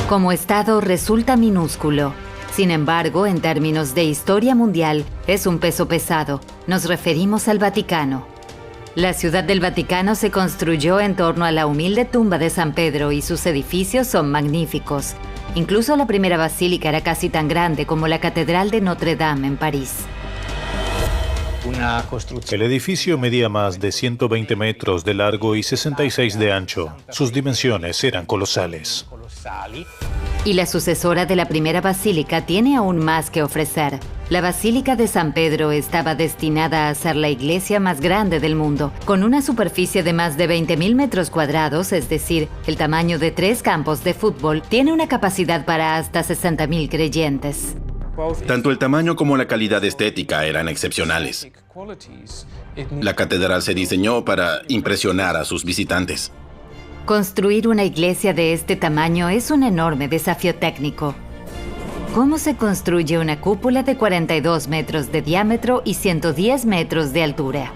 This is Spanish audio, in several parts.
Como estado resulta minúsculo. Sin embargo, en términos de historia mundial, es un peso pesado. Nos referimos al Vaticano. La ciudad del Vaticano se construyó en torno a la humilde tumba de San Pedro y sus edificios son magníficos. Incluso la primera basílica era casi tan grande como la Catedral de Notre Dame en París. El edificio medía más de 120 metros de largo y 66 de ancho. Sus dimensiones eran colosales. Y la sucesora de la primera basílica tiene aún más que ofrecer. La Basílica de San Pedro estaba destinada a ser la iglesia más grande del mundo, con una superficie de más de 20.000 metros cuadrados, es decir, el tamaño de 3 campos de fútbol. Tiene una capacidad para hasta 60.000 creyentes. Tanto el tamaño como la calidad estética eran excepcionales. La catedral se diseñó para impresionar a sus visitantes. Construir una iglesia de este tamaño es un enorme desafío técnico. ¿Cómo se construye una cúpula de 42 metros de diámetro y 110 metros de altura?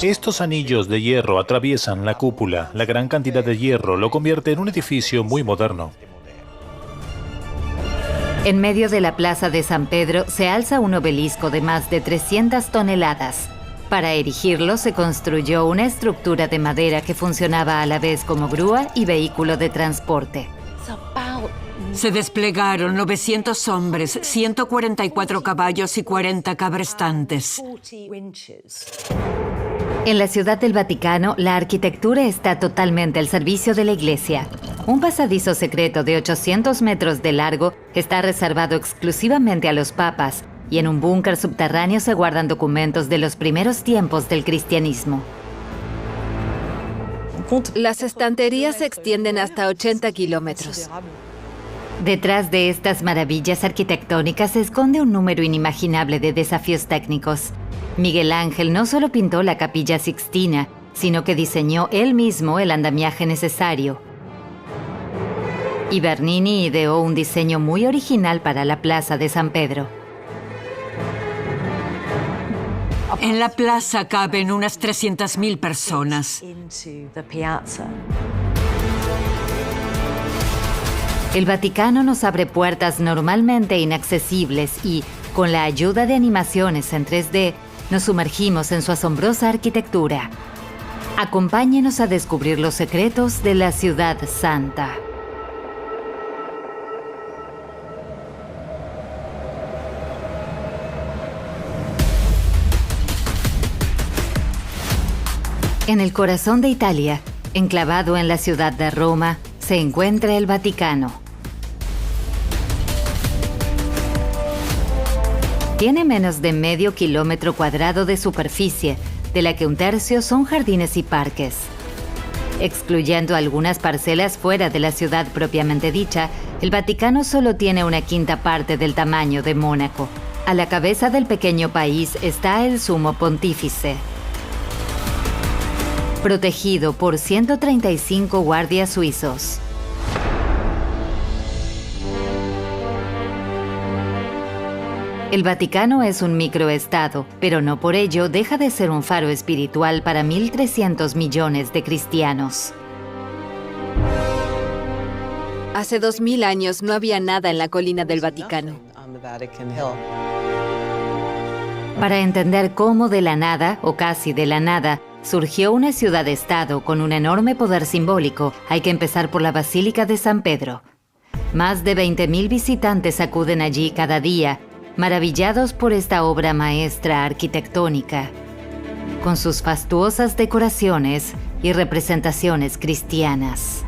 Estos anillos de hierro atraviesan la cúpula. La gran cantidad de hierro lo convierte en un edificio muy moderno. En medio de la plaza de San Pedro se alza un obelisco de más de 300 toneladas. Para erigirlo se construyó una estructura de madera que funcionaba a la vez como grúa y vehículo de transporte. Se desplegaron 900 hombres, 144 caballos y 40 cabrestantes. En la Ciudad del Vaticano, la arquitectura está totalmente al servicio de la iglesia. Un pasadizo secreto de 800 metros de largo está reservado exclusivamente a los papas, y en un búnker subterráneo se guardan documentos de los primeros tiempos del cristianismo. Las estanterías se extienden hasta 80 kilómetros. Detrás de estas maravillas arquitectónicas se esconde un número inimaginable de desafíos técnicos. Miguel Ángel no solo pintó la Capilla Sixtina, sino que diseñó él mismo el andamiaje necesario. Y Bernini ideó un diseño muy original para la Plaza de San Pedro. En la plaza caben unas 300.000 personas. El Vaticano nos abre puertas normalmente inaccesibles y, con la ayuda de animaciones en 3D, nos sumergimos en su asombrosa arquitectura. Acompáñenos a descubrir los secretos de la Ciudad Santa. En el corazón de Italia, enclavado en la ciudad de Roma, se encuentra el Vaticano. Tiene menos de medio kilómetro cuadrado de superficie, de la que un tercio son jardines y parques. Excluyendo algunas parcelas fuera de la ciudad propiamente dicha, el Vaticano solo tiene una quinta parte del tamaño de Mónaco. A la cabeza del pequeño país está el Sumo Pontífice, protegido por 135 guardias suizos. El Vaticano es un microestado, pero no por ello deja de ser un faro espiritual para 1.300 millones de cristianos. Hace 2000 años no había nada en la colina del Vaticano. Para entender cómo de la nada, o casi de la nada, surgió una ciudad-estado con un enorme poder simbólico, hay que empezar por la Basílica de San Pedro. Más de 20.000 visitantes acuden allí cada día, maravillados por esta obra maestra arquitectónica, con sus fastuosas decoraciones y representaciones cristianas.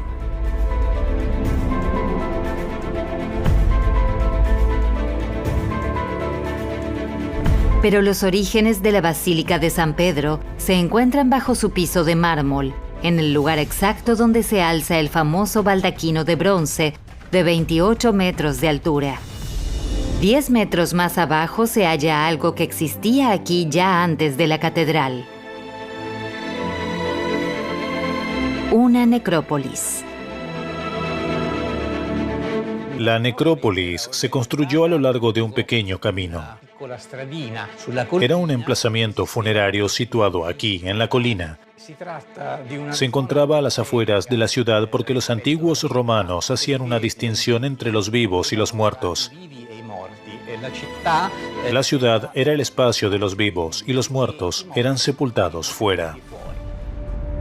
Pero los orígenes de la Basílica de San Pedro se encuentran bajo su piso de mármol, en el lugar exacto donde se alza el famoso baldaquino de bronce de 28 metros de altura. 10 metros más abajo se halla algo que existía aquí ya antes de la catedral. Una necrópolis. La necrópolis se construyó a lo largo de un pequeño camino. Era un emplazamiento funerario situado aquí, en la colina. Se encontraba a las afueras de la ciudad porque los antiguos romanos hacían una distinción entre los vivos y los muertos. La ciudad era el espacio de los vivos y los muertos eran sepultados fuera.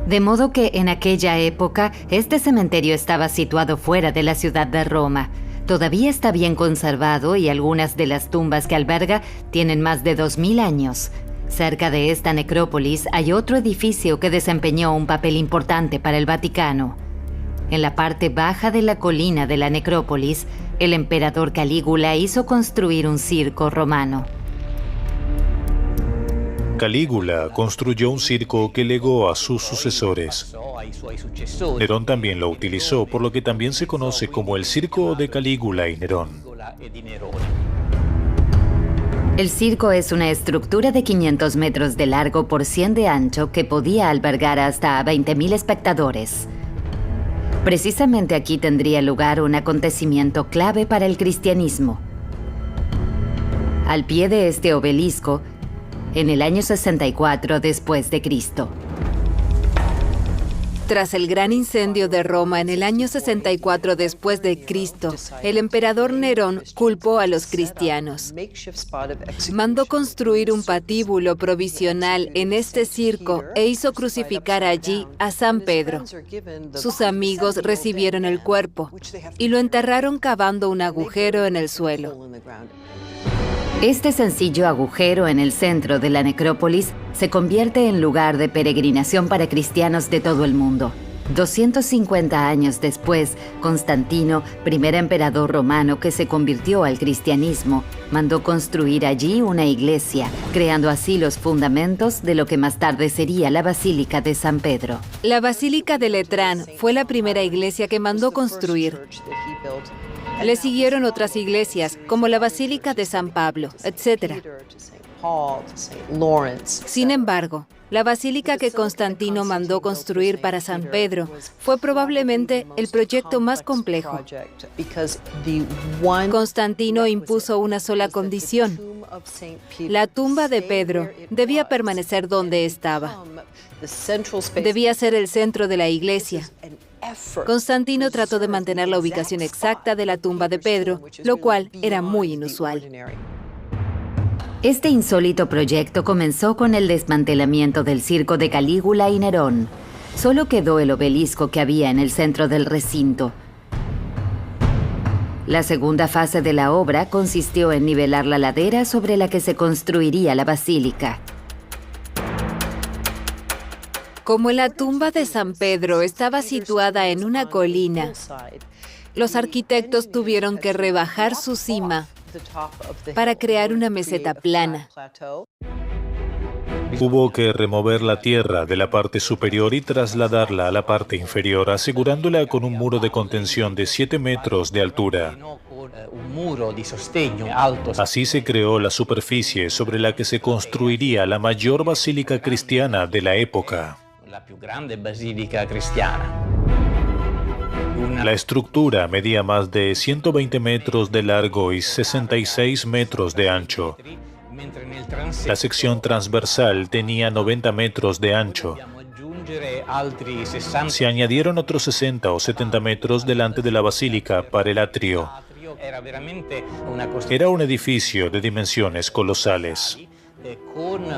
De modo que en aquella época, este cementerio estaba situado fuera de la ciudad de Roma. Todavía está bien conservado y algunas de las tumbas que alberga tienen más de 2000 años. Cerca de esta necrópolis hay otro edificio que desempeñó un papel importante para el Vaticano. En la parte baja de la colina de la necrópolis, el emperador Calígula hizo construir un circo romano. Calígula construyó un circo que legó a sus sucesores. Nerón también lo utilizó, por lo que también se conoce como el circo de Calígula y Nerón. El circo es una estructura de 500 metros de largo por 100 de ancho que podía albergar hasta 20.000 espectadores. Precisamente aquí tendría lugar un acontecimiento clave para el cristianismo. Al pie de este obelisco, en el año 64 después de Cristo. Tras el gran incendio de Roma en el año 64 después de Cristo, el emperador Nerón culpó a los cristianos. Mandó construir un patíbulo provisional en este circo e hizo crucificar allí a San Pedro. Sus amigos recibieron el cuerpo y lo enterraron cavando un agujero en el suelo. Este sencillo agujero en el centro de la necrópolis se convierte en lugar de peregrinación para cristianos de todo el mundo. 250 años después, Constantino, primer emperador romano que se convirtió al cristianismo, mandó construir allí una iglesia, creando así los fundamentos de lo que más tarde sería la Basílica de San Pedro. La Basílica de Letrán fue la primera iglesia que mandó construir. Le siguieron otras iglesias, como la Basílica de San Pablo, etc. Sin embargo, la basílica que Constantino mandó construir para San Pedro fue probablemente el proyecto más complejo. Constantino impuso una sola condición. La tumba de Pedro debía permanecer donde estaba. Debía ser el centro de la iglesia. Constantino trató de mantener la ubicación exacta de la tumba de Pedro, lo cual era muy inusual. Este insólito proyecto comenzó con el desmantelamiento del circo de Calígula y Nerón. Solo quedó el obelisco que había en el centro del recinto. La segunda fase de la obra consistió en nivelar la ladera sobre la que se construiría la basílica. Como la tumba de San Pedro estaba situada en una colina, los arquitectos tuvieron que rebajar su cima para crear una meseta plana. Hubo que remover la tierra de la parte superior y trasladarla a la parte inferior, asegurándola con un muro de contención de 7 metros de altura. Así se creó la superficie sobre la que se construiría la mayor basílica cristiana de la época. La estructura medía más de 120 metros de largo y 66 metros de ancho. La sección transversal tenía 90 metros de ancho. Se añadieron otros 60 o 70 metros delante de la basílica para el atrio. Era un edificio de dimensiones colosales.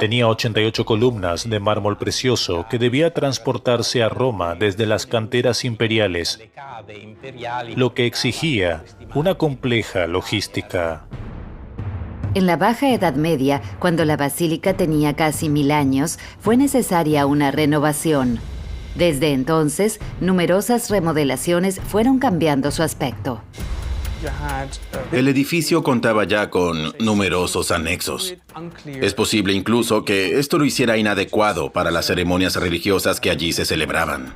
Tenía 88 columnas de mármol precioso que debía transportarse a Roma desde las canteras imperiales, lo que exigía una compleja logística. En la Baja Edad Media, cuando la basílica tenía casi 1000 años, fue necesaria una renovación. Desde entonces, numerosas remodelaciones fueron cambiando su aspecto. El edificio contaba ya con numerosos anexos. Es posible incluso que esto lo hiciera inadecuado para las ceremonias religiosas que allí se celebraban.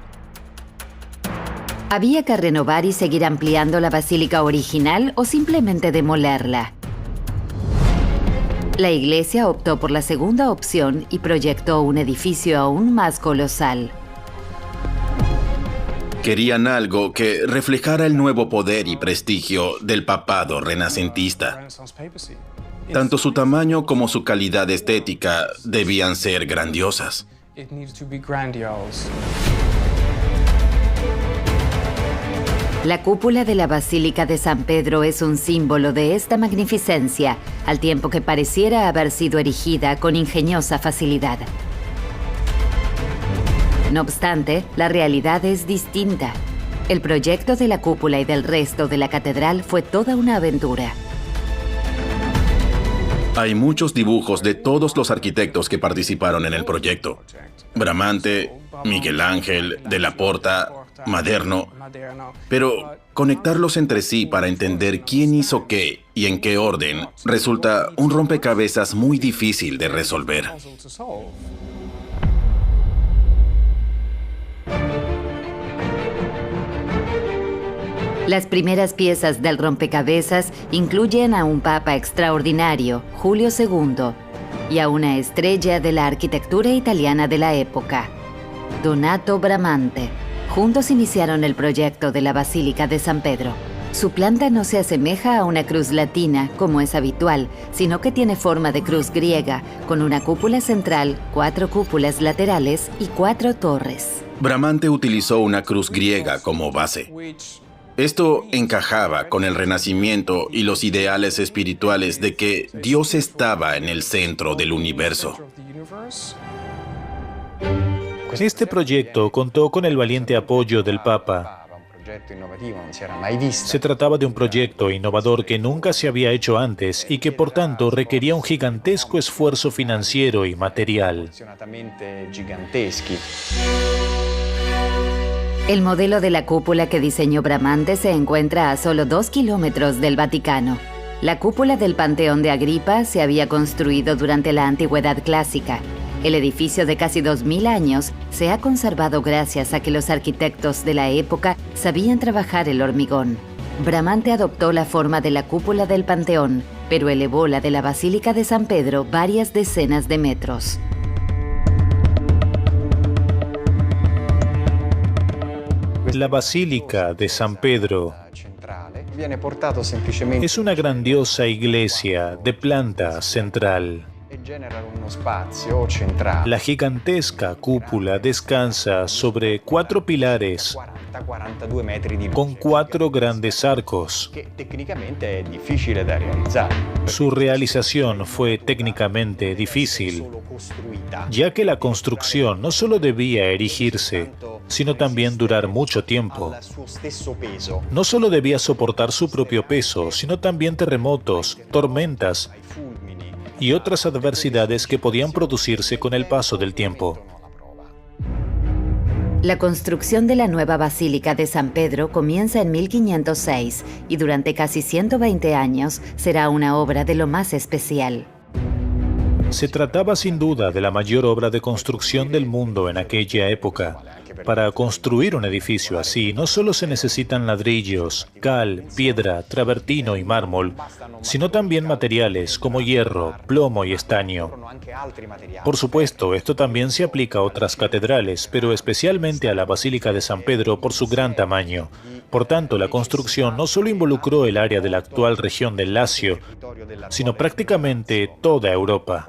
Había que renovar y seguir ampliando la basílica original o simplemente demolerla. La iglesia optó por la segunda opción y proyectó un edificio aún más colosal. Querían algo que reflejara el nuevo poder y prestigio del papado renacentista. Tanto su tamaño como su calidad estética debían ser grandiosas. La cúpula de la Basílica de San Pedro es un símbolo de esta magnificencia, al tiempo que pareciera haber sido erigida con ingeniosa facilidad. No obstante, la realidad es distinta. El proyecto de la cúpula y del resto de la catedral fue toda una aventura. Hay muchos dibujos de todos los arquitectos que participaron en el proyecto. Bramante, Miguel Ángel, de la Porta, Maderno. Pero conectarlos entre sí para entender quién hizo qué y en qué orden resulta un rompecabezas muy difícil de resolver. Las primeras piezas del rompecabezas incluyen a un papa extraordinario, Julio II, y a una estrella de la arquitectura italiana de la época, Donato Bramante. Juntos iniciaron el proyecto de la Basílica de San Pedro. Su planta no se asemeja a una cruz latina, como es habitual, sino que tiene forma de cruz griega, con una cúpula central, 4 cúpulas laterales y 4 torres. Bramante utilizó una cruz griega como base. Esto encajaba con el Renacimiento y los ideales espirituales de que Dios estaba en el centro del universo. Este proyecto contó con el valiente apoyo del Papa. Se trataba de un proyecto innovador que nunca se había hecho antes y que por tanto requería un gigantesco esfuerzo financiero y material. El modelo de la cúpula que diseñó Bramante se encuentra a solo 2 kilómetros del Vaticano. La cúpula del Panteón de Agripa se había construido durante la Antigüedad Clásica. El edificio de casi 2000 años se ha conservado gracias a que los arquitectos de la época sabían trabajar el hormigón. Bramante adoptó la forma de la cúpula del Panteón, pero elevó la de la Basílica de San Pedro varias decenas de metros. La Basílica de San Pedro es una grandiosa iglesia de planta central. La gigantesca cúpula descansa sobre 4 pilares con 4 grandes arcos. Su realización fue técnicamente difícil, ya que la construcción no solo debía erigirse, sino también durar mucho tiempo. No solo debía soportar su propio peso, sino también terremotos, tormentas y otras adversidades que podían producirse con el paso del tiempo. La construcción de la nueva Basílica de San Pedro comienza en 1506 y durante casi 120 años será una obra de lo más especial. Se trataba sin duda de la mayor obra de construcción del mundo en aquella época. Para construir un edificio así, no solo se necesitan ladrillos, cal, piedra, travertino y mármol, sino también materiales como hierro, plomo y estaño. Por supuesto, esto también se aplica a otras catedrales, pero especialmente a la Basílica de San Pedro por su gran tamaño. Por tanto, la construcción no solo involucró el área de la actual región del Lacio, sino prácticamente toda Europa.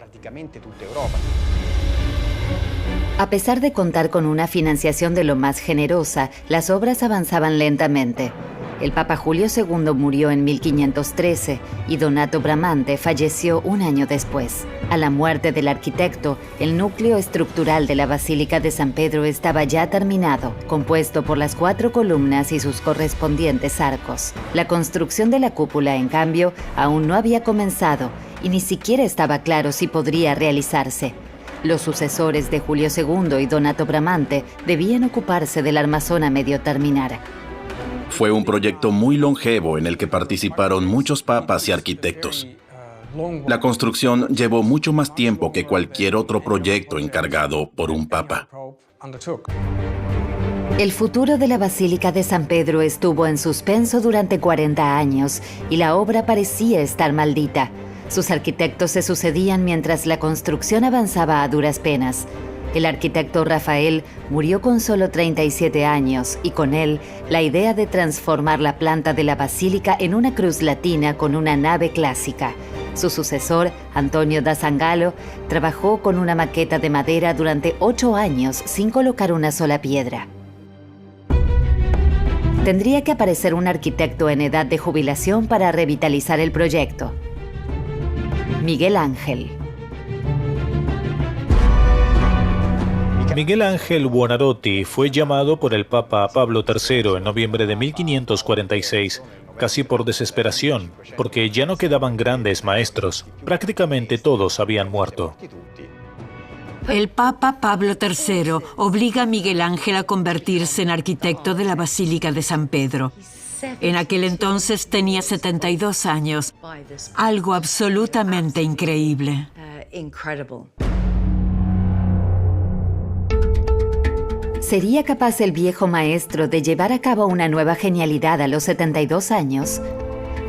A pesar de contar con una financiación de lo más generosa, las obras avanzaban lentamente. El Papa Julio II murió en 1513 y Donato Bramante falleció un año después. A la muerte del arquitecto, el núcleo estructural de la Basílica de San Pedro estaba ya terminado, compuesto por las 4 columnas y sus correspondientes arcos. La construcción de la cúpula, en cambio, aún no había comenzado y ni siquiera estaba claro si podría realizarse. Los sucesores de Julio II y Donato Bramante debían ocuparse del armazón a medio terminar. Fue un proyecto muy longevo en el que participaron muchos papas y arquitectos. La construcción llevó mucho más tiempo que cualquier otro proyecto encargado por un papa. El futuro de la Basílica de San Pedro estuvo en suspenso durante 40 años y la obra parecía estar maldita. Sus arquitectos se sucedían mientras la construcción avanzaba a duras penas. El arquitecto Rafael murió con solo 37 años y con él la idea de transformar la planta de la basílica en una cruz latina con una nave clásica. Su sucesor, Antonio da Sangallo, trabajó con una maqueta de madera durante 8 años sin colocar una sola piedra. Tendría que aparecer un arquitecto en edad de jubilación para revitalizar el proyecto. Miguel Ángel. Miguel Ángel Buonarroti fue llamado por el Papa Pablo III en noviembre de 1546, casi por desesperación, porque ya no quedaban grandes maestros. Prácticamente todos habían muerto. El Papa Pablo III obliga a Miguel Ángel a convertirse en arquitecto de la Basílica de San Pedro. En aquel entonces tenía 72 años, algo absolutamente increíble. ¿Sería capaz el viejo maestro de llevar a cabo una nueva genialidad a los 72 años?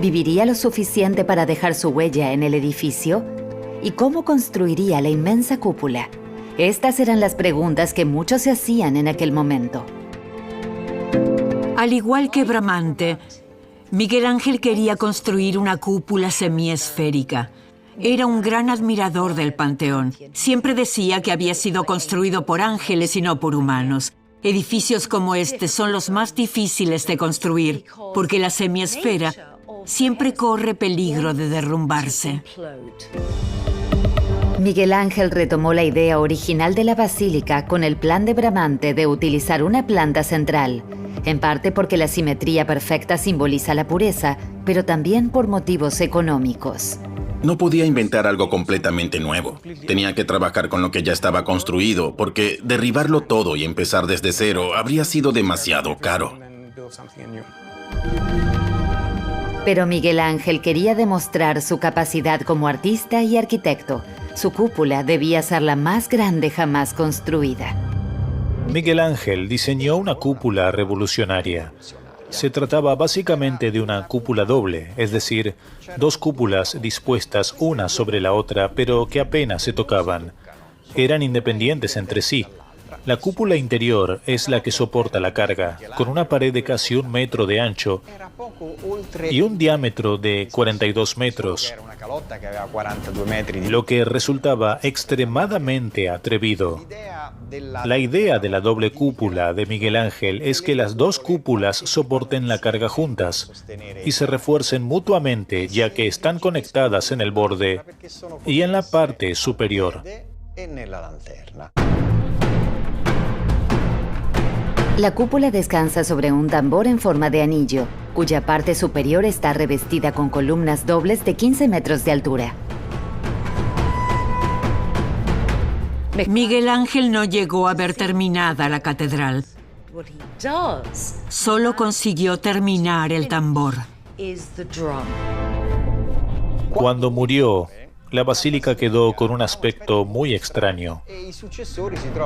¿Viviría lo suficiente para dejar su huella en el edificio? ¿Y cómo construiría la inmensa cúpula? Estas eran las preguntas que muchos se hacían en aquel momento. Al igual que Bramante, Miguel Ángel quería construir una cúpula semiesférica. Era un gran admirador del Panteón. Siempre decía que había sido construido por ángeles y no por humanos. Edificios como este son los más difíciles de construir, porque la semiesfera siempre corre peligro de derrumbarse. Miguel Ángel retomó la idea original de la basílica con el plan de Bramante de utilizar una planta central, en parte porque la simetría perfecta simboliza la pureza, pero también por motivos económicos. No podía inventar algo completamente nuevo. Tenía que trabajar con lo que ya estaba construido, porque derribarlo todo y empezar desde cero habría sido demasiado caro. Pero Miguel Ángel quería demostrar su capacidad como artista y arquitecto. Su cúpula debía ser la más grande jamás construida. Miguel Ángel diseñó una cúpula revolucionaria. Se trataba básicamente de una cúpula doble, es decir, dos cúpulas dispuestas una sobre la otra, pero que apenas se tocaban. Eran independientes entre sí. La cúpula interior es la que soporta la carga, con una pared de casi 1 metro de ancho y un diámetro de 42 metros, lo que resultaba extremadamente atrevido. La idea de la doble cúpula de Miguel Ángel es que las dos cúpulas soporten la carga juntas y se refuercen mutuamente, ya que están conectadas en el borde y en la parte superior. La cúpula descansa sobre un tambor en forma de anillo, cuya parte superior está revestida con columnas dobles de 15 metros de altura. Miguel Ángel no llegó a ver terminada la catedral. Solo consiguió terminar el tambor. Cuando murió, la basílica quedó con un aspecto muy extraño.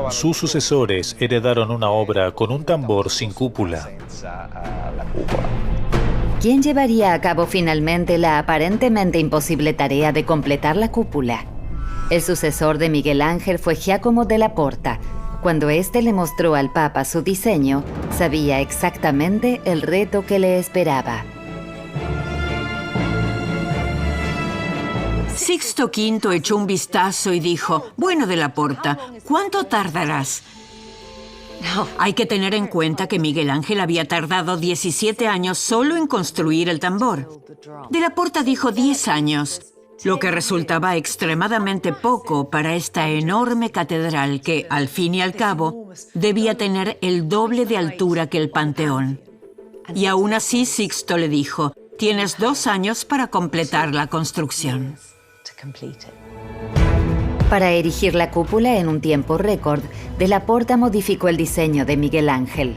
Sus sucesores heredaron una obra con un tambor sin cúpula. ¿Quién llevaría a cabo finalmente la aparentemente imposible tarea de completar la cúpula? El sucesor de Miguel Ángel fue Giacomo della Porta. Cuando éste le mostró al Papa su diseño, sabía exactamente el reto que le esperaba. Sixto V echó un vistazo y dijo: «Bueno, della Porta, ¿cuánto tardarás?» Hay que tener en cuenta que Miguel Ángel había tardado 17 años solo en construir el tambor. Della Porta dijo 10 años, lo que resultaba extremadamente poco para esta enorme catedral que, al fin y al cabo, debía tener el doble de altura que el Panteón. Y aún así Sixto le dijo: «Tienes 2 años para completar la construcción». Para erigir la cúpula en un tiempo récord, Della Porta modificó el diseño de Miguel Ángel.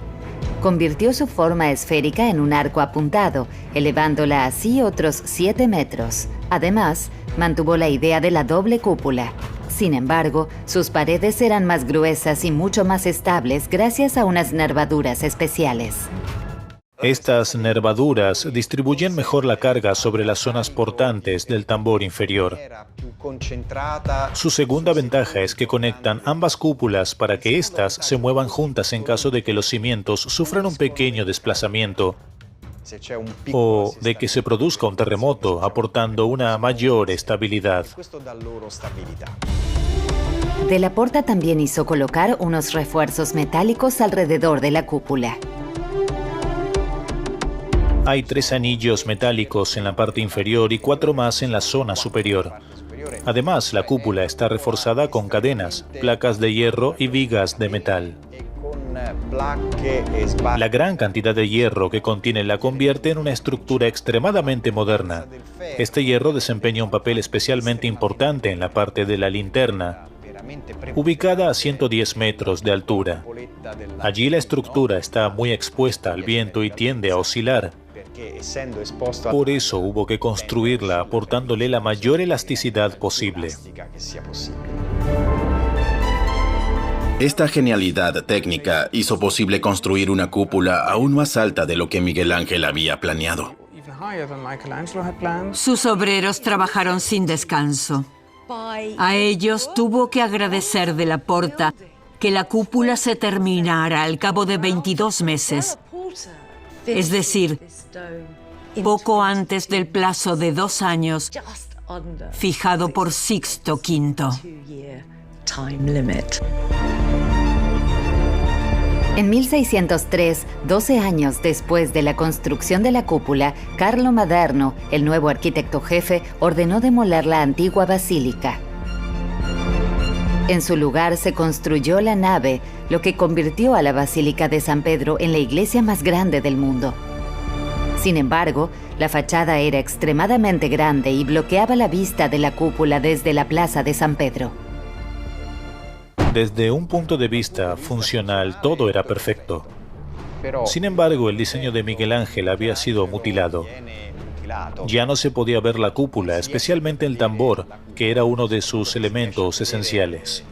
Convirtió su forma esférica en un arco apuntado, elevándola así otros 7 metros. Además, mantuvo la idea de la doble cúpula. Sin embargo, sus paredes eran más gruesas y mucho más estables gracias a unas nervaduras especiales. Estas nervaduras distribuyen mejor la carga sobre las zonas portantes del tambor inferior. Su segunda ventaja es que conectan ambas cúpulas para que éstas se muevan juntas en caso de que los cimientos sufran un pequeño desplazamiento o de que se produzca un terremoto, aportando una mayor estabilidad. De la Porta también hizo colocar unos refuerzos metálicos alrededor de la cúpula. Hay 3 anillos metálicos en la parte inferior y 4 más en la zona superior. Además, la cúpula está reforzada con cadenas, placas de hierro y vigas de metal. La gran cantidad de hierro que contiene la convierte en una estructura extremadamente moderna. Este hierro desempeña un papel especialmente importante en la parte de la linterna, ubicada a 110 metros de altura. Allí la estructura está muy expuesta al viento y tiende a oscilar. Por eso hubo que construirla aportándole la mayor elasticidad posible. Esta genialidad técnica hizo posible construir una cúpula aún más alta de lo que Miguel Ángel había planeado. Sus obreros trabajaron sin descanso. A ellos tuvo que agradecer de la Porta que la cúpula se terminara al cabo de 22 meses, es decir, poco antes del plazo de 2 años fijado por Sixto V. En 1603, 12 años después de la construcción de la cúpula, Carlo Maderno, el nuevo arquitecto jefe, ordenó demoler la antigua basílica. En su lugar se construyó la nave, lo que convirtió a la Basílica de San Pedro en la iglesia más grande del mundo. Sin embargo, la fachada era extremadamente grande y bloqueaba la vista de la cúpula desde la Plaza de San Pedro. Desde un punto de vista funcional, todo era perfecto. Sin embargo, el diseño de Miguel Ángel había sido mutilado. Ya no se podía ver la cúpula, especialmente el tambor, que era uno de sus elementos esenciales.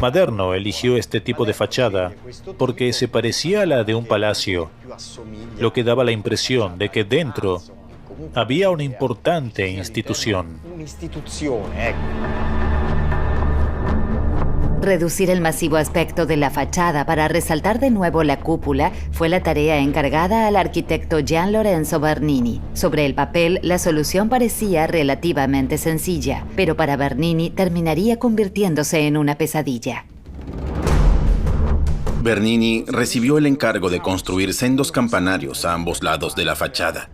Maderno eligió este tipo de fachada porque se parecía a la de un palacio, lo que daba la impresión de que dentro había una importante institución. Reducir el masivo aspecto de la fachada para resaltar de nuevo la cúpula fue la tarea encargada al arquitecto Gian Lorenzo Bernini. Sobre el papel, la solución parecía relativamente sencilla, pero para Bernini terminaría convirtiéndose en una pesadilla. Bernini recibió el encargo de construir sendos campanarios a ambos lados de la fachada.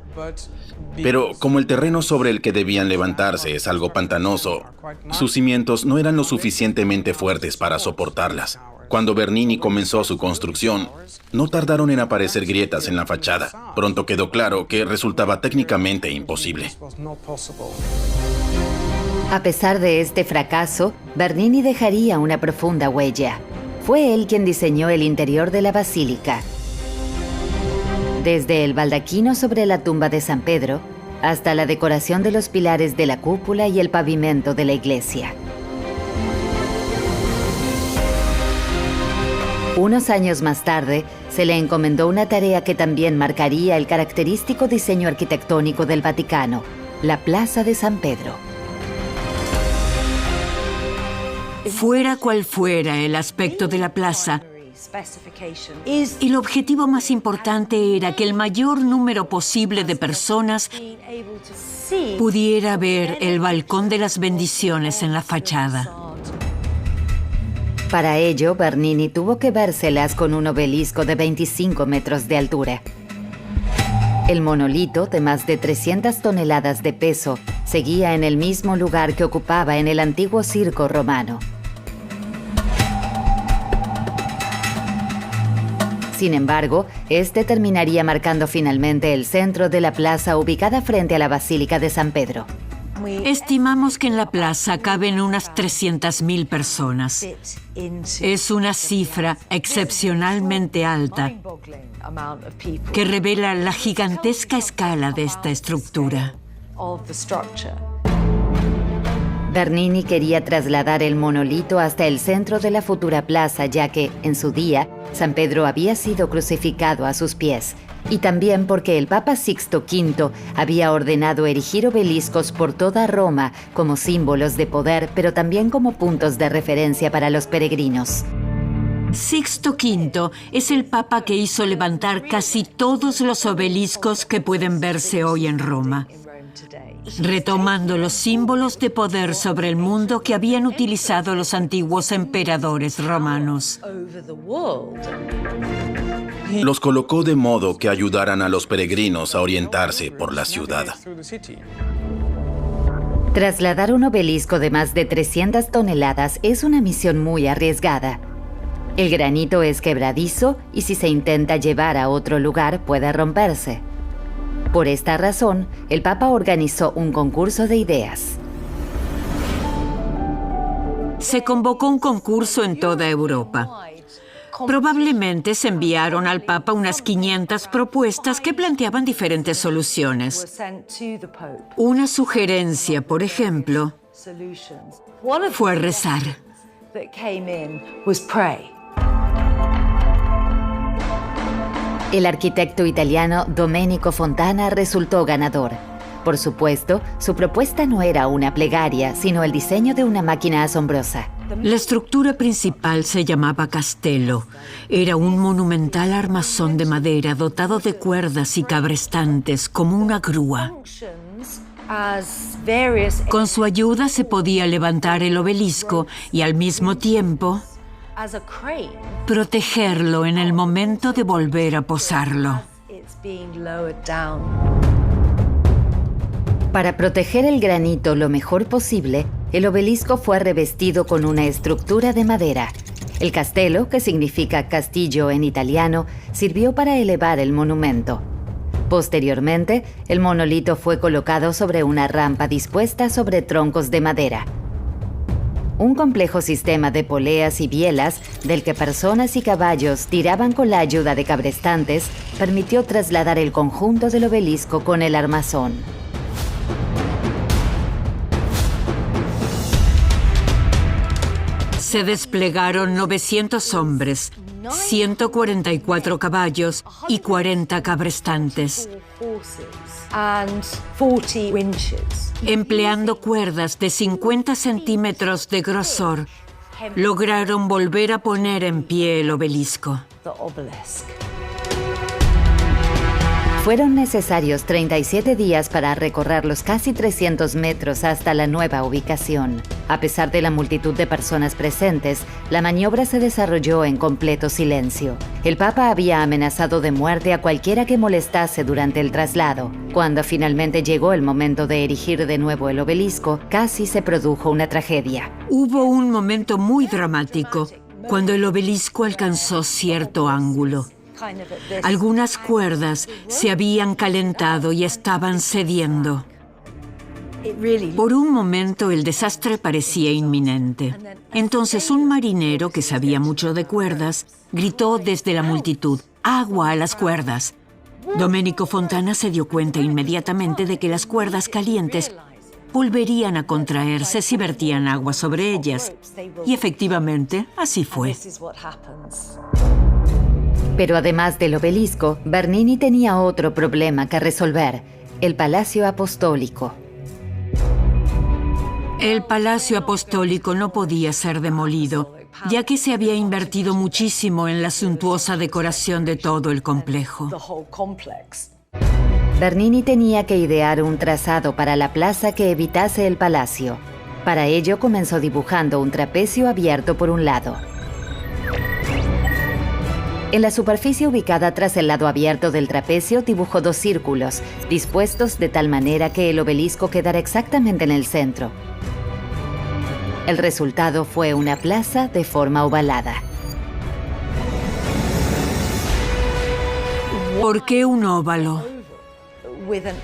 Pero como el terreno sobre el que debían levantarse es algo pantanoso, sus cimientos no eran lo suficientemente fuertes para soportarlas. Cuando Bernini comenzó su construcción, no tardaron en aparecer grietas en la fachada. Pronto quedó claro que resultaba técnicamente imposible. A pesar de este fracaso, Bernini dejaría una profunda huella. Fue él quien diseñó el interior de la basílica. Desde el baldaquino sobre la tumba de San Pedro hasta la decoración de los pilares de la cúpula y el pavimento de la iglesia. Unos años más tarde, se le encomendó una tarea que también marcaría el característico diseño arquitectónico del Vaticano, la Plaza de San Pedro. Fuera cual fuera el aspecto de la plaza, el objetivo más importante era que el mayor número posible de personas pudiera ver el balcón de las bendiciones en la fachada. Para ello, Bernini tuvo que vérselas con un obelisco de 25 metros de altura. El monolito, de más de 300 toneladas de peso, seguía en el mismo lugar que ocupaba en el antiguo circo romano. Sin embargo, este terminaría marcando finalmente el centro de la plaza ubicada frente a la Basílica de San Pedro. Estimamos que en la plaza caben unas 300.000 personas. Es una cifra excepcionalmente alta que revela la gigantesca escala de esta estructura. Bernini quería trasladar el monolito hasta el centro de la futura plaza, ya que, en su día, San Pedro había sido crucificado a sus pies, y también porque el Papa Sixto V había ordenado erigir obeliscos por toda Roma como símbolos de poder, pero también como puntos de referencia para los peregrinos. Sixto V es el papa que hizo levantar casi todos los obeliscos que pueden verse hoy en Roma, retomando los símbolos de poder sobre el mundo que habían utilizado los antiguos emperadores romanos. Los colocó de modo que ayudaran a los peregrinos a orientarse por la ciudad. Trasladar un obelisco de más de 300 toneladas es una misión muy arriesgada. El granito es quebradizo y si se intenta llevar a otro lugar puede romperse. Por esta razón, el Papa organizó un concurso de ideas. Se convocó un concurso en toda Europa. Probablemente se enviaron al Papa unas 500 propuestas que planteaban diferentes soluciones. Una sugerencia, por ejemplo, fue rezar. El arquitecto italiano Domenico Fontana resultó ganador. Por supuesto, su propuesta no era una plegaria, sino el diseño de una máquina asombrosa. La estructura principal se llamaba castello. Era un monumental armazón de madera dotado de cuerdas y cabrestantes como una grúa. Con su ayuda se podía levantar el obelisco y al mismo tiempo protegerlo en el momento de volver a posarlo. Para proteger el granito lo mejor posible, el obelisco fue revestido con una estructura de madera. El castello, que significa castillo en italiano, sirvió para elevar el monumento. Posteriormente, el monolito fue colocado sobre una rampa dispuesta sobre troncos de madera. Un complejo sistema de poleas y bielas, del que personas y caballos tiraban con la ayuda de cabrestantes, permitió trasladar el conjunto del obelisco con el armazón. Se desplegaron 900 hombres, 144 caballos y 40 cabrestantes. Empleando cuerdas de 50 centímetros de grosor, lograron volver a poner en pie el obelisco. Fueron necesarios 37 días para recorrer los casi 300 metros hasta la nueva ubicación. A pesar de la multitud de personas presentes, la maniobra se desarrolló en completo silencio. El Papa había amenazado de muerte a cualquiera que molestase durante el traslado. Cuando finalmente llegó el momento de erigir de nuevo el obelisco, casi se produjo una tragedia. Hubo un momento muy dramático cuando el obelisco alcanzó cierto ángulo. Algunas cuerdas se habían calentado y estaban cediendo. Por un momento el desastre parecía inminente. Entonces un marinero que sabía mucho de cuerdas gritó desde la multitud: ¡agua a las cuerdas! Domenico Fontana se dio cuenta inmediatamente de que las cuerdas calientes volverían a contraerse si vertían agua sobre ellas. Y efectivamente, así fue. Pero además del obelisco, Bernini tenía otro problema que resolver: el Palacio Apostólico. El Palacio Apostólico no podía ser demolido, ya que se había invertido muchísimo en la suntuosa decoración de todo el complejo. Bernini tenía que idear un trazado para la plaza que evitase el palacio. Para ello comenzó dibujando un trapecio abierto por un lado. En la superficie ubicada tras el lado abierto del trapecio dibujó 2 círculos, dispuestos de tal manera que el obelisco quedara exactamente en el centro. El resultado fue una plaza de forma ovalada. ¿Por qué un óvalo?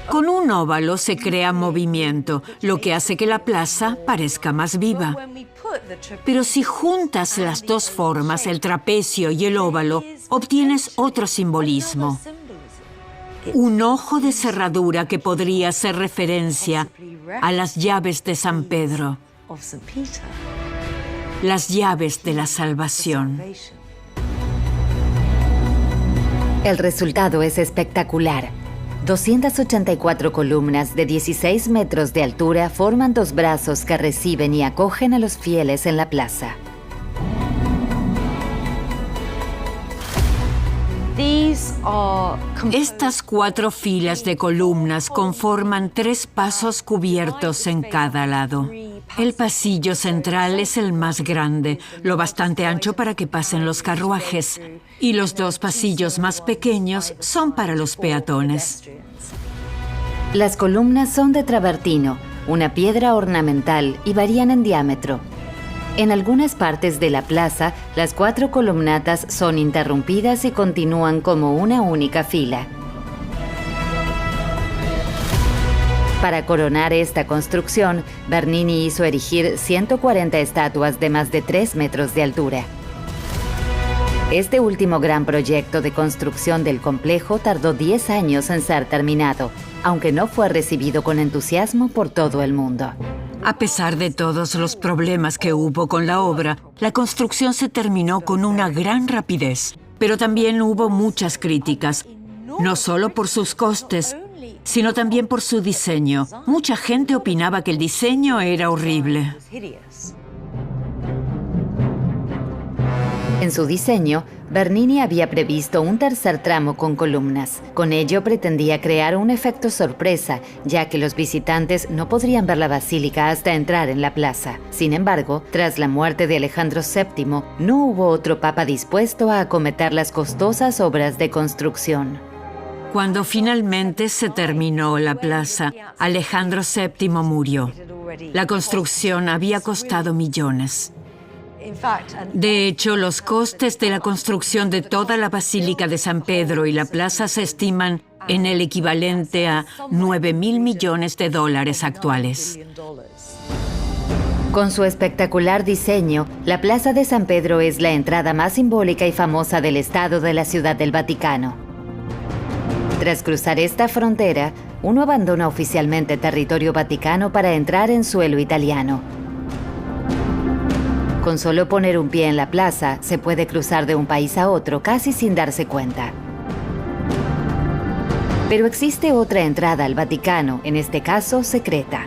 Con un óvalo se crea movimiento, lo que hace que la plaza parezca más viva. Pero si juntas las dos formas, el trapecio y el óvalo, obtienes otro simbolismo. Un ojo de cerradura que podría hacer referencia a las llaves de San Pedro. Las llaves de la salvación. El resultado es espectacular. 284 columnas de 16 metros de altura forman 2 brazos que reciben y acogen a los fieles en la plaza. Estas 4 filas de columnas conforman 3 pasos cubiertos en cada lado. El pasillo central es el más grande, lo bastante ancho para que pasen los carruajes, y los 2 pasillos más pequeños son para los peatones. Las columnas son de travertino, una piedra ornamental, y varían en diámetro. En algunas partes de la plaza, las 4 columnatas son interrumpidas y continúan como una única fila. Para coronar esta construcción, Bernini hizo erigir 140 estatuas de más de 3 metros de altura. Este último gran proyecto de construcción del complejo tardó 10 años en ser terminado, aunque no fue recibido con entusiasmo por todo el mundo. A pesar de todos los problemas que hubo con la obra, la construcción se terminó con una gran rapidez. Pero también hubo muchas críticas, no solo por sus costes, sino también por su diseño. Mucha gente opinaba que el diseño era horrible. En su diseño, Bernini había previsto un tercer tramo con columnas. Con ello pretendía crear un efecto sorpresa, ya que los visitantes no podrían ver la basílica hasta entrar en la plaza. Sin embargo, tras la muerte de Alejandro VII, no hubo otro papa dispuesto a acometer las costosas obras de construcción. Cuando finalmente se terminó la plaza, Alejandro VII murió. La construcción había costado millones. De hecho, los costes de la construcción de toda la Basílica de San Pedro y la plaza se estiman en el equivalente a $9.000 millones actuales. Con su espectacular diseño, la Plaza de San Pedro es la entrada más simbólica y famosa del estado de la Ciudad del Vaticano. Tras cruzar esta frontera, uno abandona oficialmente territorio vaticano para entrar en suelo italiano. Con solo poner un pie en la plaza, se puede cruzar de un país a otro casi sin darse cuenta. Pero existe otra entrada al Vaticano, en este caso secreta.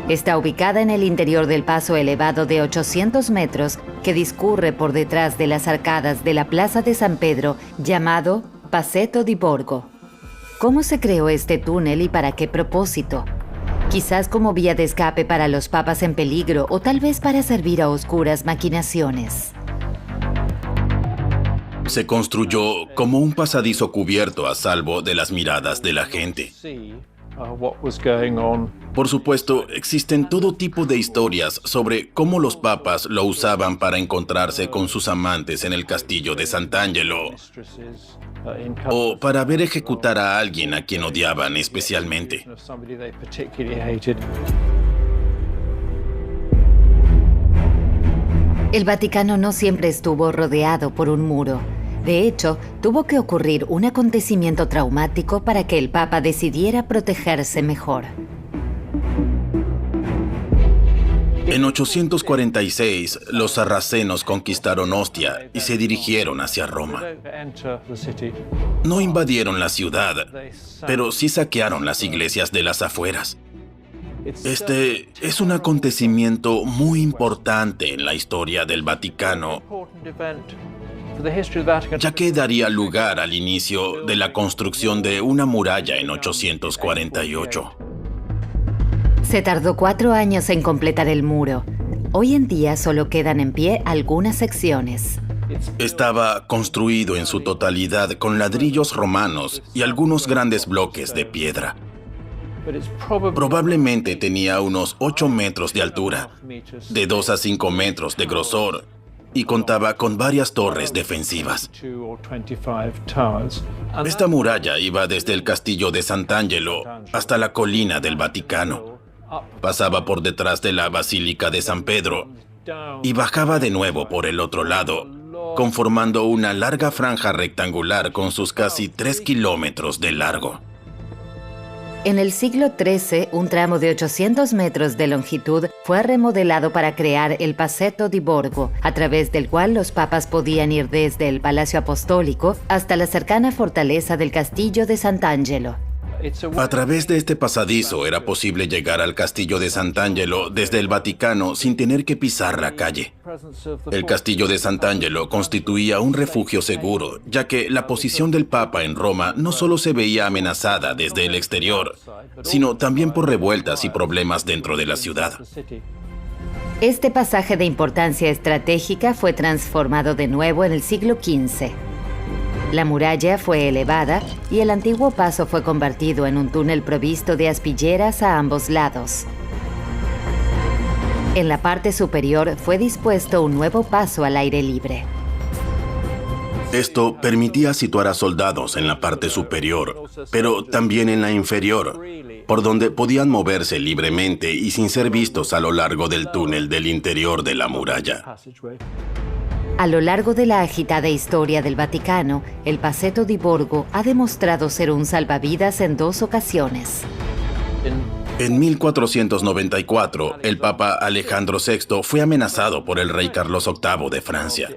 Está ubicada en el interior del paso elevado de 800 metros que discurre por detrás de las arcadas de la Plaza de San Pedro, llamado Passetto di Borgo. ¿Cómo se creó este túnel y para qué propósito? Quizás como vía de escape para los papas en peligro o tal vez para servir a oscuras maquinaciones. Se construyó como un pasadizo cubierto a salvo de las miradas de la gente. Por supuesto, existen todo tipo de historias sobre cómo los papas lo usaban para encontrarse con sus amantes en el castillo de Sant'Angelo o para ver ejecutar a alguien a quien odiaban especialmente. El Vaticano no siempre estuvo rodeado por un muro. De hecho, tuvo que ocurrir un acontecimiento traumático para que el Papa decidiera protegerse mejor. En 846, los sarracenos conquistaron Ostia y se dirigieron hacia Roma. No invadieron la ciudad, pero sí saquearon las iglesias de las afueras. Este es un acontecimiento muy importante en la historia del Vaticano, ya que daría lugar al inicio de la construcción de una muralla en 848. Se tardó 4 años en completar el muro. Hoy en día solo quedan en pie algunas secciones. Estaba construido en su totalidad con ladrillos romanos y algunos grandes bloques de piedra. Probablemente tenía unos 8 metros de altura, de 2 a 5 metros de grosor, y contaba con varias torres defensivas. Esta muralla iba desde el castillo de Sant'Angelo hasta la colina del Vaticano. Pasaba por detrás de la Basílica de San Pedro y bajaba de nuevo por el otro lado, conformando una larga franja rectangular con sus casi 3 kilómetros de largo. En el siglo XIII, un tramo de 800 metros de longitud fue remodelado para crear el Passetto di Borgo, a través del cual los papas podían ir desde el Palacio Apostólico hasta la cercana fortaleza del Castillo de Sant'Angelo. A través de este pasadizo era posible llegar al castillo de Sant'Angelo desde el Vaticano sin tener que pisar la calle. El castillo de Sant'Angelo constituía un refugio seguro, ya que la posición del Papa en Roma no solo se veía amenazada desde el exterior, sino también por revueltas y problemas dentro de la ciudad. Este pasaje de importancia estratégica fue transformado de nuevo en el siglo XV. La muralla fue elevada y el antiguo paso fue convertido en un túnel provisto de aspilleras a ambos lados. En la parte superior fue dispuesto un nuevo paso al aire libre. Esto permitía situar a soldados en la parte superior, pero también en la inferior, por donde podían moverse libremente y sin ser vistos a lo largo del túnel del interior de la muralla. A lo largo de la agitada historia del Vaticano, el Pasetto di Borgo ha demostrado ser un salvavidas en 2 ocasiones. En 1494, el Papa Alejandro VI fue amenazado por el rey Carlos VIII de Francia.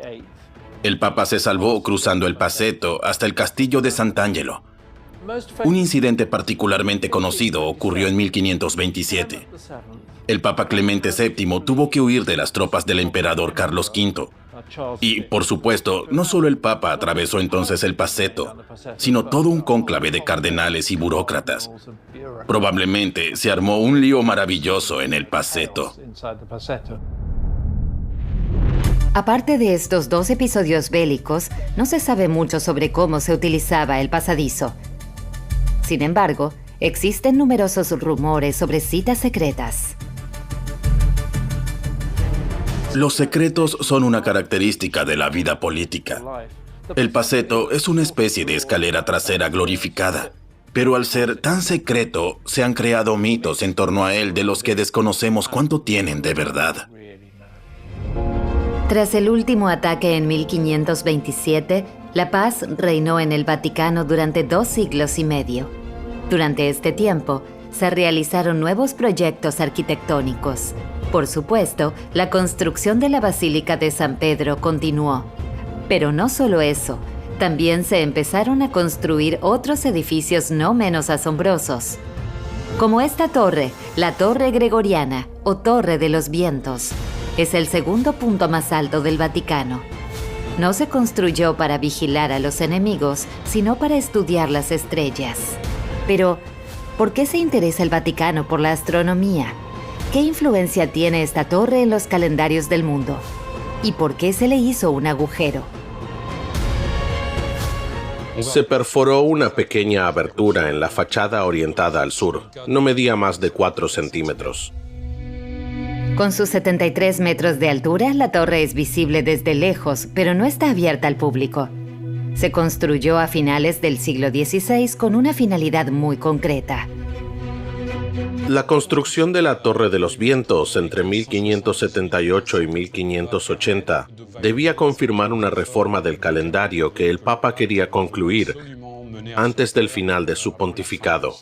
El Papa se salvó cruzando el Pasetto hasta el castillo de Sant'Angelo. Un incidente particularmente conocido ocurrió en 1527. El Papa Clemente VII tuvo que huir de las tropas del emperador Carlos V. Y, por supuesto, no solo el Papa atravesó entonces el Pasetto, sino todo un cónclave de cardenales y burócratas. Probablemente se armó un lío maravilloso en el Pasetto. Aparte de estos 2 episodios bélicos, no se sabe mucho sobre cómo se utilizaba el pasadizo. Sin embargo, existen numerosos rumores sobre citas secretas. Los secretos son una característica de la vida política. El Pasetto es una especie de escalera trasera glorificada, pero al ser tan secreto, se han creado mitos en torno a él de los que desconocemos cuánto tienen de verdad. Tras el último ataque en 1527, la paz reinó en el Vaticano durante 2 siglos y medio. Durante este tiempo, se realizaron nuevos proyectos arquitectónicos. Por supuesto, la construcción de la Basílica de San Pedro continuó. Pero no solo eso, también se empezaron a construir otros edificios no menos asombrosos. Como esta torre, la Torre Gregoriana o Torre de los Vientos, es el segundo punto más alto del Vaticano. No se construyó para vigilar a los enemigos, sino para estudiar las estrellas. Pero, ¿por qué se interesa el Vaticano por la astronomía? ¿Qué influencia tiene esta torre en los calendarios del mundo? ¿Y por qué se le hizo un agujero? Se perforó una pequeña abertura en la fachada orientada al sur. No medía más de 4 centímetros. Con sus 73 metros de altura, la torre es visible desde lejos, pero no está abierta al público. Se construyó a finales del siglo XVI con una finalidad muy concreta. La construcción de la Torre de los Vientos entre 1578 y 1580 debía confirmar una reforma del calendario que el Papa quería concluir antes del final de su pontificado.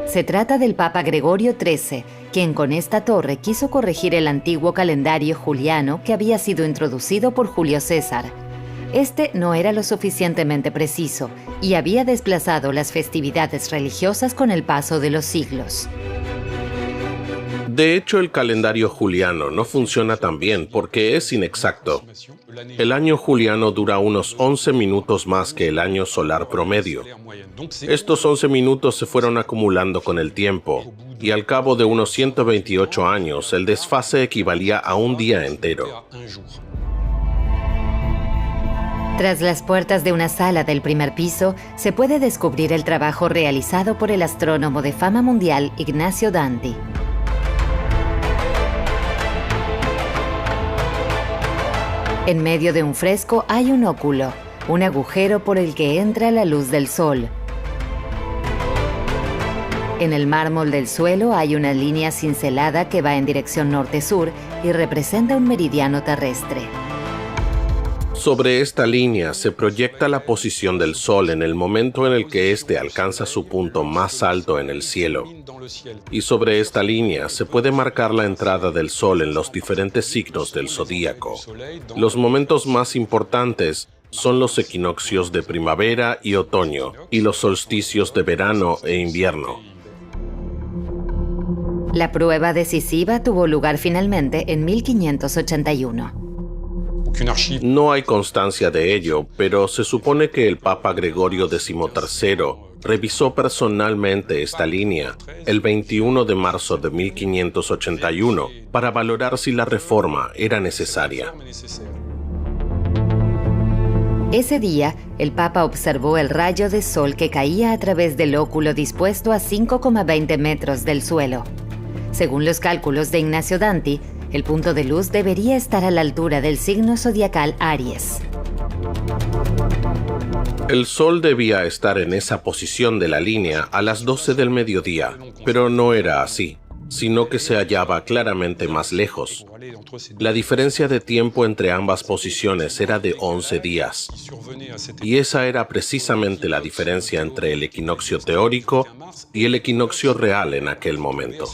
Se trata del Papa Gregorio XIII, quien con esta torre quiso corregir el antiguo calendario juliano que había sido introducido por Julio César. Este no era lo suficientemente preciso y había desplazado las festividades religiosas con el paso de los siglos. De hecho, el calendario juliano no funciona tan bien porque es inexacto. El año juliano dura unos 11 minutos más que el año solar promedio. Estos 11 minutos se fueron acumulando con el tiempo y al cabo de unos 128 años el desfase equivalía a un día entero. Tras las puertas de una sala del primer piso, se puede descubrir el trabajo realizado por el astrónomo de fama mundial Ignacio Danti. En medio de un fresco hay un óculo, un agujero por el que entra la luz del sol. En el mármol del suelo hay una línea cincelada que va en dirección norte-sur y representa un meridiano terrestre. Sobre esta línea se proyecta la posición del Sol en el momento en el que éste alcanza su punto más alto en el cielo. Y sobre esta línea se puede marcar la entrada del Sol en los diferentes signos del zodíaco. Los momentos más importantes son los equinoccios de primavera y otoño, y los solsticios de verano e invierno. La prueba decisiva tuvo lugar finalmente en 1581. No hay constancia de ello, pero se supone que el Papa Gregorio XIII revisó personalmente esta línea el 21 de marzo de 1581 para valorar si la reforma era necesaria. Ese día, el Papa observó el rayo de sol que caía a través del óculo dispuesto a 5,20 metros del suelo. Según los cálculos de Ignacio Danti, el punto de luz debería estar a la altura del signo zodiacal Aries. El sol debía estar en esa posición de la línea a las 12 del mediodía, pero no era así, sino que se hallaba claramente más lejos. La diferencia de tiempo entre ambas posiciones era de 11 días. Y esa era precisamente la diferencia entre el equinoccio teórico y el equinoccio real en aquel momento.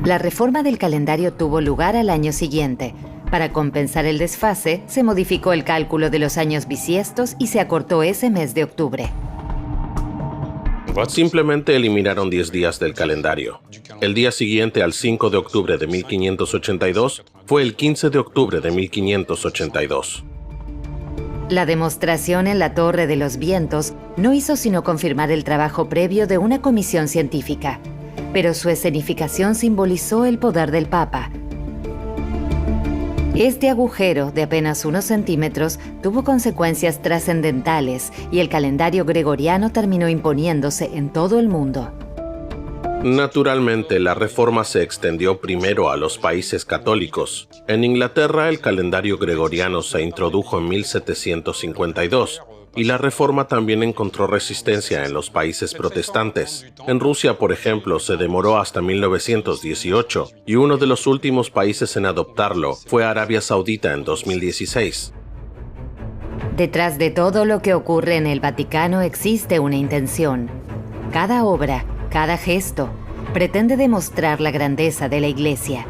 La reforma del calendario tuvo lugar al año siguiente. Para compensar el desfase, se modificó el cálculo de los años bisiestos y se acortó ese mes de octubre. Simplemente eliminaron 10 días del calendario. El día siguiente al 5 de octubre de 1582 fue el 15 de octubre de 1582. La demostración en la Torre de los Vientos no hizo sino confirmar el trabajo previo de una comisión científica, pero su escenificación simbolizó el poder del Papa. Este agujero de apenas unos centímetros tuvo consecuencias trascendentales y el calendario gregoriano terminó imponiéndose en todo el mundo. Naturalmente, la reforma se extendió primero a los países católicos. En Inglaterra, el calendario gregoriano se introdujo en 1752, y la reforma también encontró resistencia en los países protestantes. En Rusia, por ejemplo, se demoró hasta 1918, y uno de los últimos países en adoptarlo fue Arabia Saudita en 2016. Detrás de todo lo que ocurre en el Vaticano existe una intención. Cada obra, cada gesto, pretende demostrar la grandeza de la Iglesia.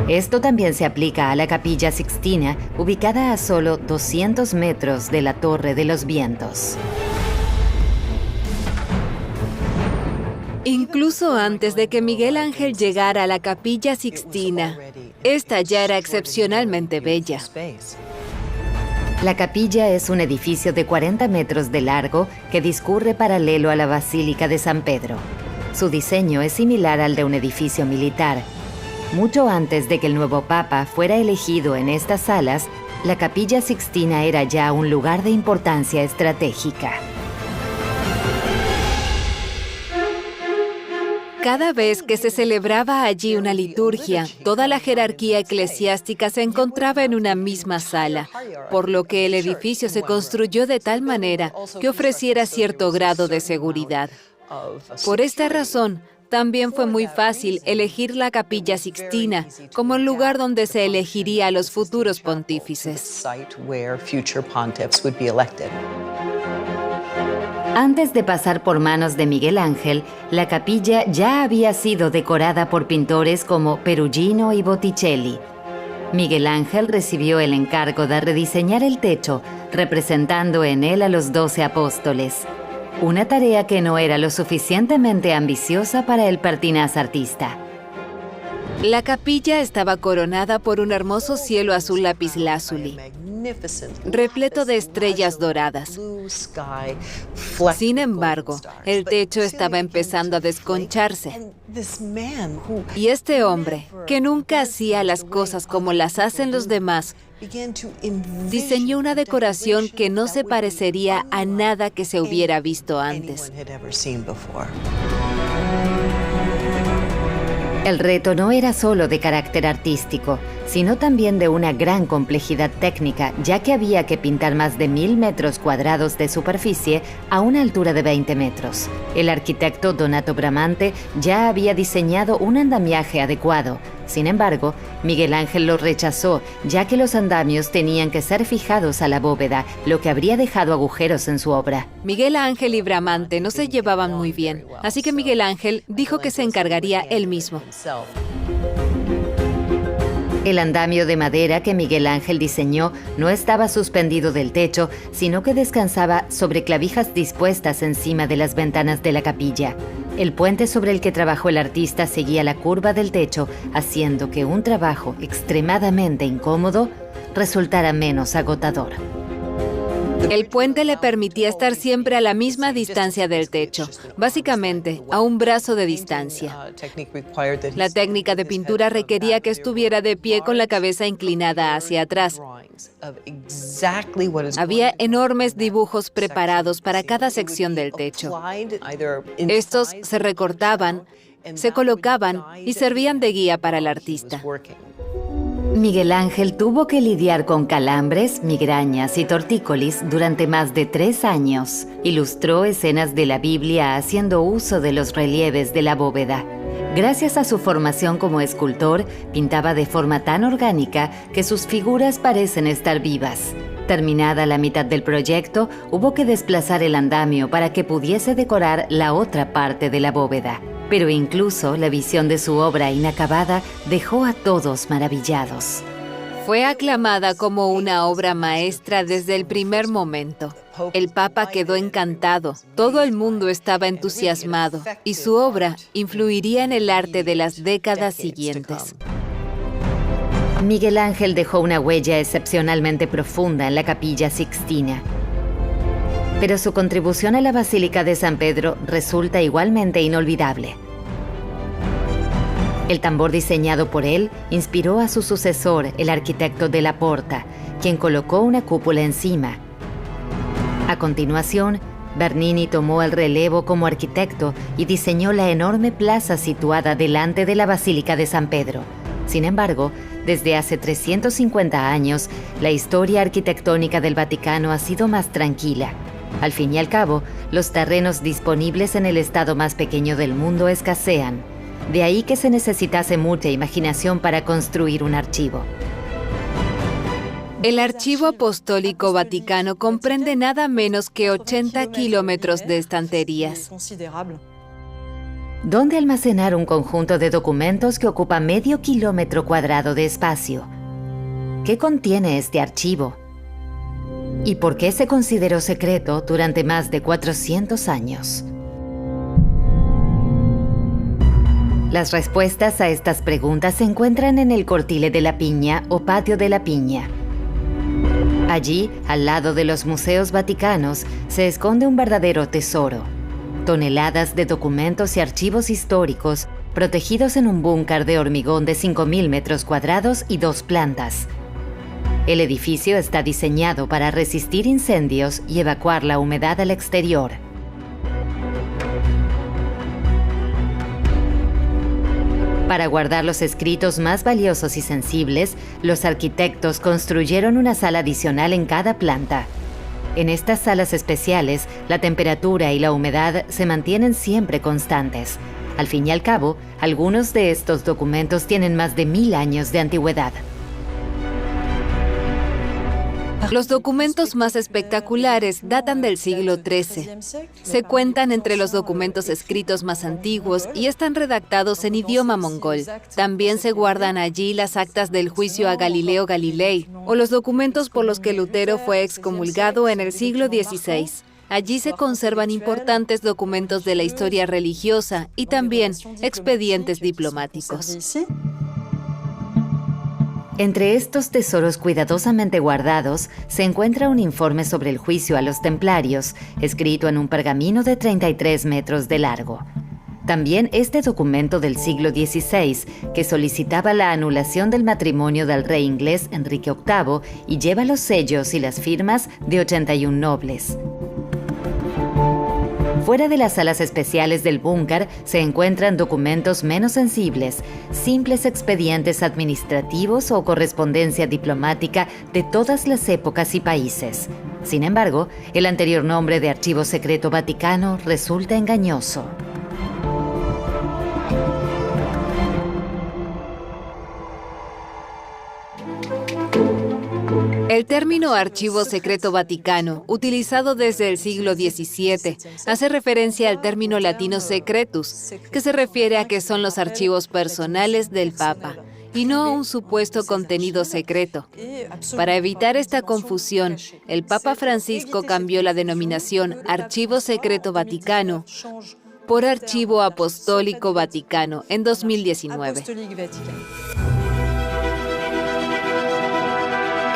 Esto también se aplica a la Capilla Sixtina, ubicada a solo 200 metros de la Torre de los Vientos. Incluso antes de que Miguel Ángel llegara a la Capilla Sixtina, esta ya era excepcionalmente bella. La capilla es un edificio de 40 metros de largo que discurre paralelo a la Basílica de San Pedro. Su diseño es similar al de un edificio militar. Mucho antes de que el nuevo Papa fuera elegido en estas salas, la Capilla Sixtina era ya un lugar de importancia estratégica. Cada vez que se celebraba allí una liturgia, toda la jerarquía eclesiástica se encontraba en una misma sala, por lo que el edificio se construyó de tal manera que ofreciera cierto grado de seguridad. Por esta razón, también fue muy fácil elegir la Capilla Sixtina como el lugar donde se elegiría a los futuros pontífices. Antes de pasar por manos de Miguel Ángel, la capilla ya había sido decorada por pintores como Perugino y Botticelli. Miguel Ángel recibió el encargo de rediseñar el techo, representando en él a los 12 apóstoles. Una tarea que no era lo suficientemente ambiciosa para el pertinaz artista. La capilla estaba coronada por un hermoso cielo azul lapislázuli, repleto de estrellas doradas. Sin embargo, el techo estaba empezando a desconcharse. Y este hombre, que nunca hacía las cosas como las hacen los demás, diseñó una decoración que no se parecería a nada que se hubiera visto antes. El reto no era solo de carácter artístico, sino también de una gran complejidad técnica, ya que había que pintar más de 1000 metros cuadrados de superficie a una altura de 20 metros. El arquitecto Donato Bramante ya había diseñado un andamiaje adecuado. Sin embargo, Miguel Ángel lo rechazó, ya que los andamios tenían que ser fijados a la bóveda, lo que habría dejado agujeros en su obra. Miguel Ángel y Bramante no se llevaban muy bien, así que Miguel Ángel dijo que se encargaría él mismo. El andamio de madera que Miguel Ángel diseñó no estaba suspendido del techo, sino que descansaba sobre clavijas dispuestas encima de las ventanas de la capilla. El puente sobre el que trabajó el artista seguía la curva del techo, haciendo que un trabajo extremadamente incómodo resultara menos agotador. El puente le permitía estar siempre a la misma distancia del techo, básicamente a un brazo de distancia. La técnica de pintura requería que estuviera de pie con la cabeza inclinada hacia atrás. Había enormes dibujos preparados para cada sección del techo. Estos se recortaban, se colocaban y servían de guía para el artista. Miguel Ángel tuvo que lidiar con calambres, migrañas y tortícolis durante más de 3 años. Ilustró escenas de la Biblia haciendo uso de los relieves de la bóveda. Gracias a su formación como escultor, pintaba de forma tan orgánica que sus figuras parecen estar vivas. Terminada la mitad del proyecto, hubo que desplazar el andamio para que pudiese decorar la otra parte de la bóveda. Pero incluso la visión de su obra inacabada dejó a todos maravillados. Fue aclamada como una obra maestra desde el primer momento. El Papa quedó encantado, todo el mundo estaba entusiasmado y su obra influiría en el arte de las décadas siguientes. Miguel Ángel dejó una huella excepcionalmente profunda en la Capilla Sixtina. Pero su contribución a la Basílica de San Pedro resulta igualmente inolvidable. El tambor diseñado por él inspiró a su sucesor, el arquitecto de la Porta, quien colocó una cúpula encima. A continuación, Bernini tomó el relevo como arquitecto y diseñó la enorme plaza situada delante de la Basílica de San Pedro. Sin embargo, desde hace 350 años, la historia arquitectónica del Vaticano ha sido más tranquila. Al fin y al cabo, los terrenos disponibles en el estado más pequeño del mundo escasean. De ahí que se necesitase mucha imaginación para construir un archivo. El Archivo Apostólico Vaticano comprende nada menos que 80 kilómetros de estanterías. ¿Dónde almacenar un conjunto de documentos que ocupa medio kilómetro cuadrado de espacio? ¿Qué contiene este archivo? ¿Y por qué se consideró secreto durante más de 400 años? Las respuestas a estas preguntas se encuentran en el Cortile de la Piña o Patio de la Piña. Allí, al lado de los museos vaticanos, se esconde un verdadero tesoro. Toneladas de documentos y archivos históricos protegidos en un búnker de hormigón de 5.000 metros cuadrados y 2 plantas. El edificio está diseñado para resistir incendios y evacuar la humedad al exterior. Para guardar los escritos más valiosos y sensibles, los arquitectos construyeron una sala adicional en cada planta. En estas salas especiales, la temperatura y la humedad se mantienen siempre constantes. Al fin y al cabo, algunos de estos documentos tienen más de 1000 años de antigüedad. Los documentos más espectaculares datan del siglo XIII. Se cuentan entre los documentos escritos más antiguos y están redactados en idioma mongol. También se guardan allí las actas del juicio a Galileo Galilei o los documentos por los que Lutero fue excomulgado en el siglo XVI. Allí se conservan importantes documentos de la historia religiosa y también expedientes diplomáticos. Entre estos tesoros cuidadosamente guardados se encuentra un informe sobre el juicio a los templarios, escrito en un pergamino de 33 metros de largo. También este documento del siglo XVI, que solicitaba la anulación del matrimonio del rey inglés Enrique VIII y lleva los sellos y las firmas de 81 nobles. Fuera de las salas especiales del búnker se encuentran documentos menos sensibles, simples expedientes administrativos o correspondencia diplomática de todas las épocas y países. Sin embargo, el anterior nombre de Archivo Secreto Vaticano resulta engañoso. El término Archivo Secreto Vaticano, utilizado desde el siglo XVII, hace referencia al término latino secretus, que se refiere a que son los archivos personales del Papa. y no un supuesto contenido secreto. Para evitar esta confusión, el Papa Francisco cambió la denominación Archivo Secreto Vaticano por Archivo Apostólico Vaticano en 2019.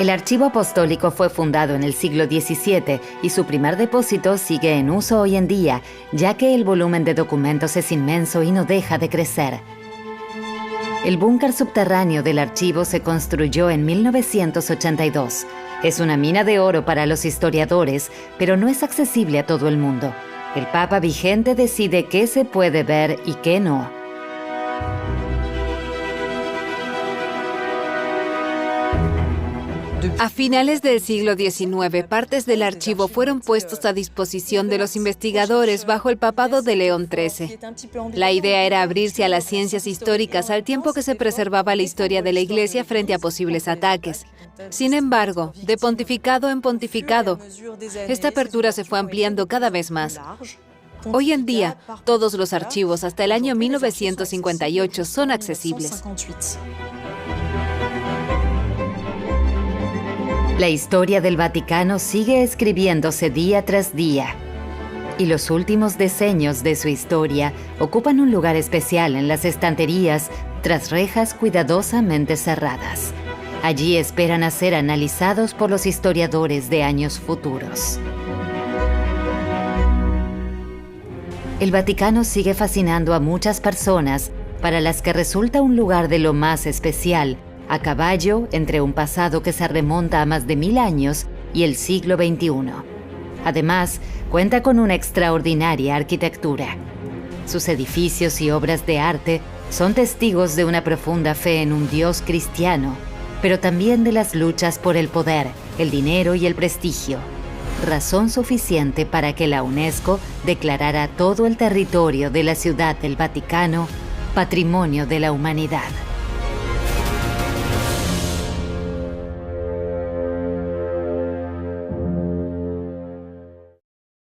El archivo apostólico fue fundado en el siglo XVII y su primer depósito sigue en uso hoy en día, ya que el volumen de documentos es inmenso y no deja de crecer. El búnker subterráneo del archivo se construyó en 1982. Es una mina de oro para los historiadores, pero no es accesible a todo el mundo. El Papa vigente decide qué se puede ver y qué no. A finales del siglo XIX, partes del archivo fueron puestos a disposición de los investigadores bajo el papado de León XIII. La idea era abrirse a las ciencias históricas al tiempo que se preservaba la historia de la Iglesia frente a posibles ataques. Sin embargo, de pontificado en pontificado, esta apertura se fue ampliando cada vez más. Hoy en día, todos los archivos hasta el año 1958 son accesibles. La historia del Vaticano sigue escribiéndose día tras día, y los últimos decenios de su historia ocupan un lugar especial en las estanterías tras rejas cuidadosamente cerradas. Allí esperan a ser analizados por los historiadores de años futuros. El Vaticano sigue fascinando a muchas personas, para las que resulta un lugar de lo más especial, a caballo entre un pasado que se remonta a más de 1000 años y el siglo XXI. Además, cuenta con una extraordinaria arquitectura. Sus edificios y obras de arte son testigos de una profunda fe en un Dios cristiano, pero también de las luchas por el poder, el dinero y el prestigio. Razón suficiente para que la UNESCO declarara todo el territorio de la Ciudad del Vaticano Patrimonio de la Humanidad.